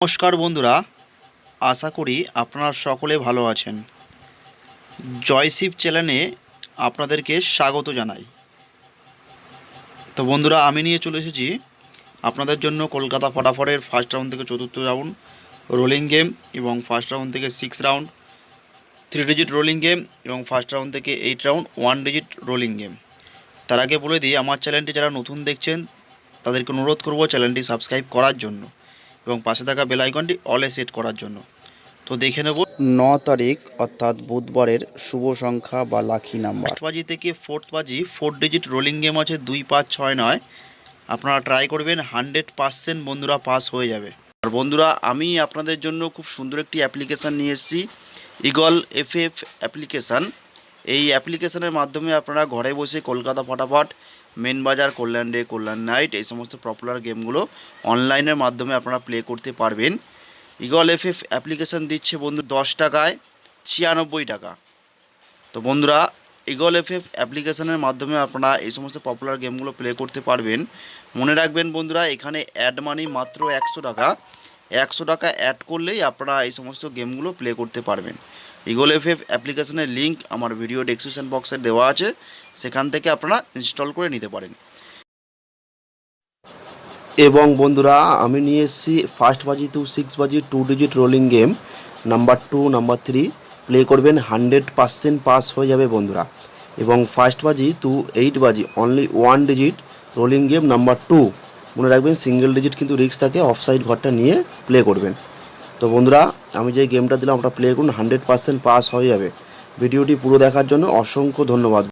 নমস্কার বন্ধুরা, আশা করি আপনারা সকলে ভালো আছেন। জয়শিব চ্যানেলে আপনাদেরকে স্বাগত জানাই। তো বন্ধুরা, আমি নিয়ে চলে এসেছি আপনাদের জন্য কলকাতা ফটাফটের ফার্স্ট রাউন্ড থেকে চতুর্থ রাউন্ড রোলিং গেম এবং ফার্স্ট রাউন্ড থেকে 6 রাউন্ড 3 ডিজিট রোলিং গেম এবং ফার্স্ট রাউন্ড থেকে 8 রাউন্ড 1 ডিজিট রোলিং গেম। তার আগে বলে দিই, আমার চ্যানেলটি যারা নতুন দেখছেন তাদেরকে অনুরোধ করব চ্যানেলটি সাবস্ক্রাইব করার জন্য এবং পাশে থাকা বেল আইকনটি অলে সেট করার জন্য। তো দেখে নেব 9 তারিখ অর্থাৎ বুধবারের শুভ সংখ্যা বা লাকি নাম্বার। বাজি থেকে ফোর্থ বাজি 4 ডিজিট রোলিং গেম আছে 2, 5, 6, 9। আপনারা ট্রাই করবেন, 100% বন্ধুরা পাস হয়ে যাবে। আর বন্ধুরা, আমি আপনাদের জন্য খুব সুন্দর একটি অ্যাপ্লিকেশান নিয়ে এসেছি, ইগল এফএফ অ্যাপ্লিকেশান। এই অ্যাপ্লিকেশানের মাধ্যমে আপনারা ঘরে বসে কলকাতা ফটাফট, মেন বাজার, কল্যাণ ডে, কল্যাণ নাইট এই সমস্ত পপুলার গেমগুলো অনলাইনের মাধ্যমে আপনারা প্লে করতে পারবেন। ইগল এফএফ অ্যাপ্লিকেশান দিচ্ছে বন্ধু 10 টাকায় 96 টাকা। তো বন্ধুরা, ইগল এফএফ অ্যাপ্লিকেশানের মাধ্যমে আপনারা এই সমস্ত পপুলার গেমগুলো প্লে করতে পারবেন। মনে রাখবেন বন্ধুরা, এখানে অ্যাড মানি মাত্র 100 টাকা। 100 টাকা অ্যাড করলেই আপনারা এই সমস্ত গেমগুলো প্লে করতে পারবেন। ইগল এফএফ অ্যাপ্লিকেশানের লিঙ্ক আমার ভিডিও ডেসক্রিপশন বক্সে দেওয়া আছে, সেখান থেকে আপনারা ইনস্টল করে নিতে পারেন। এবং বন্ধুরা, আমি নিয়ে এসেছি ফার্স্ট বাজি টু 6 বাজি 2 digit rolling game number 2, number 3 play করবেন, 100% পাস হয়ে যাবে বন্ধুরা। এবং ফার্স্ট বাজি টু 8 বাজি only 1 digit rolling game number 2। মনে রাখবেন, সিঙ্গেল ডিজিট কিন্তু রিস্ক থাকে, অফসাইড ঘরটা নিয়ে প্লে করবেন। তো বন্ধুরা, আমি যে গেমটা দিলাম ওটা প্লে করুন, 100% পাস হয়ে যাবে। ভিডিওটি পুরো দেখার জন্য অসংখ্য ধন্যবাদ।